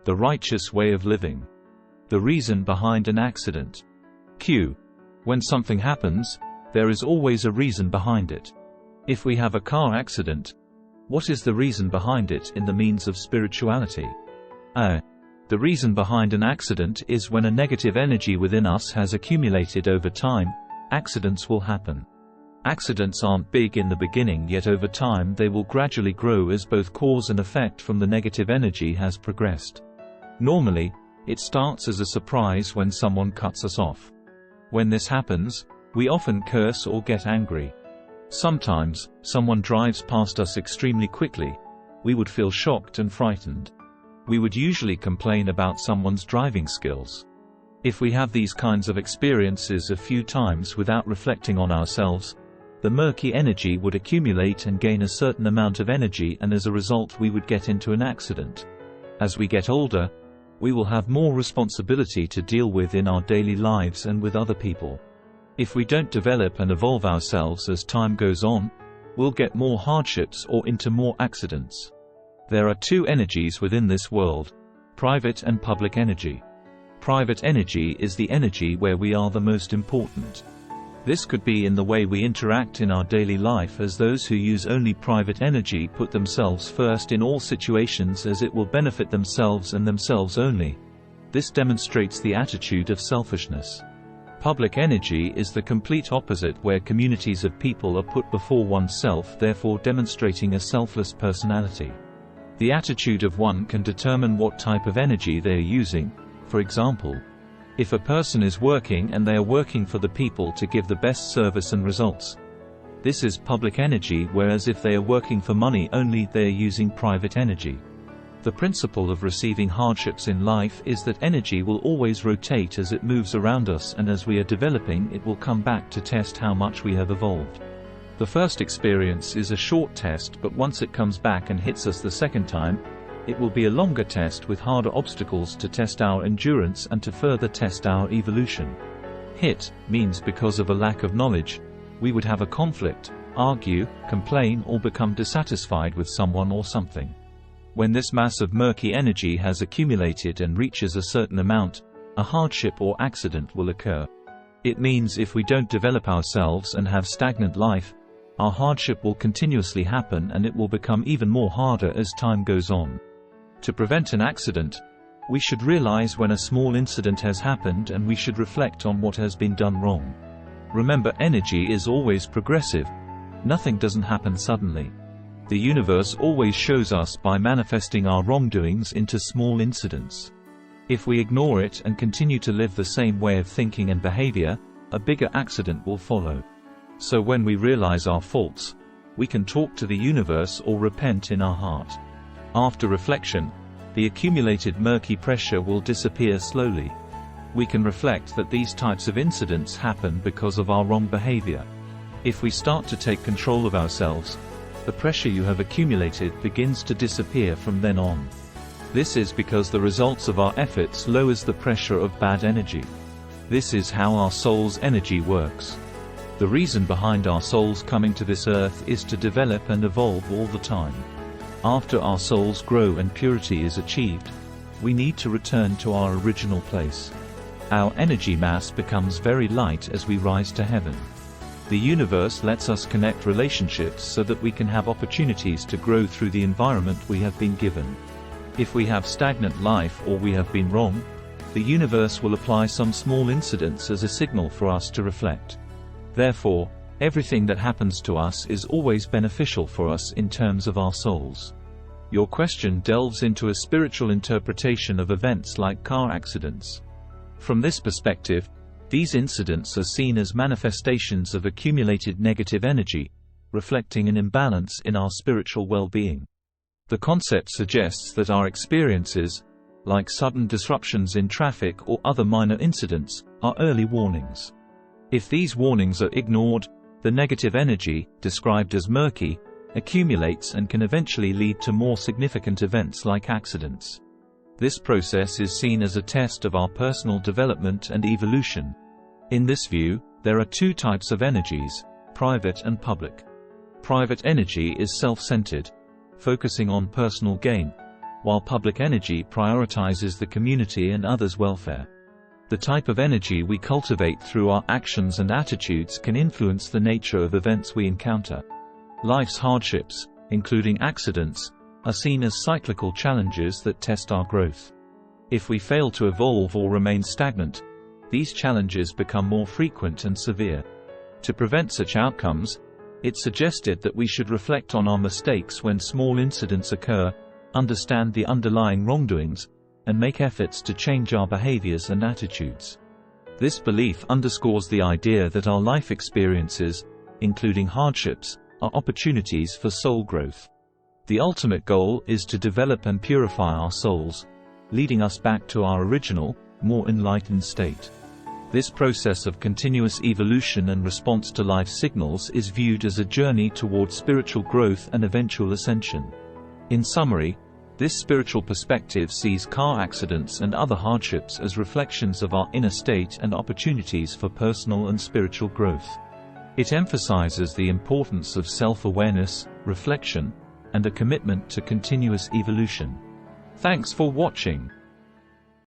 The righteous way of living. The reason behind an accident. Q. When something happens, there is always a reason behind it. If we have a car accident, what is the reason behind it in the means of spirituality? A. The reason behind an accident is when a negative energy within us has accumulated over time, accidents will happen. Accidents aren't big in the beginning, yet over time they will gradually grow as both cause and effect from the negative energy has progressed. Normally, it starts as a surprise when someone cuts us off. When this happens, we often curse or get angry. Sometimes, someone drives past us extremely quickly. We would feel shocked and frightened. We would usually complain about someone's driving skills. If we have these kinds of experiences a few times without reflecting on ourselves, the murky energy would accumulate and gain a certain amount of energy, and as a result we would get into an accident. As we get older, we will have more responsibility to deal with in our daily lives and with other people. If we don't develop and evolve ourselves as time goes on, we'll get more hardships or into more accidents. There are two energies within this world: private and public energy. Private energy is the energy where we are the most important. This could be in the way we interact in our daily life, as those who use only private energy put themselves first in all situations, as it will benefit themselves and themselves only. This demonstrates the attitude of selfishness. Public energy is the complete opposite, where communities of people are put before oneself, therefore demonstrating a selfless personality. The attitude of one can determine what type of energy they are using. For example, if a person is working and they are working for the people to give the best service and results, this is public energy, whereas if they are working for money only, they are using private energy. The principle of receiving hardships in life is that energy will always rotate as it moves around us, and as we are developing, it will come back to test how much we have evolved. The first experience is a short test, but once it comes back and hits us the second time, it will be a longer test with harder obstacles to test our endurance and to further test our evolution. Hit means because of a lack of knowledge, we would have a conflict, argue, complain, or become dissatisfied with someone or something. When this mass of murky energy has accumulated and reaches a certain amount, a hardship or accident will occur. It means if we don't develop ourselves and have stagnant life, our hardship will continuously happen, and it will become even more harder as time goes on. To prevent an accident, we should realize when a small incident has happened, and we should reflect on what has been done wrong. Remember, energy is always progressive. Nothing doesn't happen suddenly. The universe always shows us by manifesting our wrongdoings into small incidents. If we ignore it and continue to live the same way of thinking and behavior, a bigger accident will follow. So when we realize our faults, we can talk to the universe or repent in our heart. After reflection, the accumulated murky pressure will disappear slowly. We can reflect that these types of incidents happen because of our wrong behavior. If we start to take control of ourselves, the pressure you have accumulated begins to disappear from then on. This is because the results of our efforts lowers the pressure of bad energy. This is how our soul's energy works. The reason behind our souls coming to this earth is to develop and evolve all the time. After our souls grow and purity is achieved, we need to return to our original place. Our energy mass becomes very light as we rise to heaven. The universe lets us connect relationships so that we can have opportunities to grow through the environment we have been given. If we have stagnant life or we have been wrong, the universe will apply some small incidents as a signal for us to reflect. Therefore, everything that happens to us is always beneficial for us in terms of our souls. Your question delves into a spiritual interpretation of events like car accidents. From this perspective, these incidents are seen as manifestations of accumulated negative energy, reflecting an imbalance in our spiritual well-being. The concept suggests that our experiences, like sudden disruptions in traffic or other minor incidents, are early warnings. If these warnings are ignored, the negative energy, described as murky, accumulates and can eventually lead to more significant events like accidents. This process is seen as a test of our personal development and evolution. In this view, there are two types of energies: private and public. Private energy is self-centered, focusing on personal gain. while public energy prioritizes the community and others' welfare. The type of energy we cultivate through our actions and attitudes can influence the nature of events we encounter. Life's hardships, including accidents, are seen as cyclical challenges that test our growth. If we fail to evolve or remain stagnant, these challenges become more frequent and severe. To prevent such outcomes, it's suggested that we should reflect on our mistakes when small incidents occur, understand the underlying wrongdoings, and make efforts to change our behaviors and attitudes. This belief underscores the idea that our life experiences, including hardships, are opportunities for soul growth. The ultimate goal is to develop and purify our souls, leading us back to our original, more enlightened state. This process of continuous evolution and response to life's signals is viewed as a journey toward spiritual growth and eventual ascension. In summary, this spiritual perspective sees car accidents and other hardships as reflections of our inner state and opportunities for personal and spiritual growth. It emphasizes the importance of self-awareness, reflection, and a commitment to continuous evolution. Thanks for watching.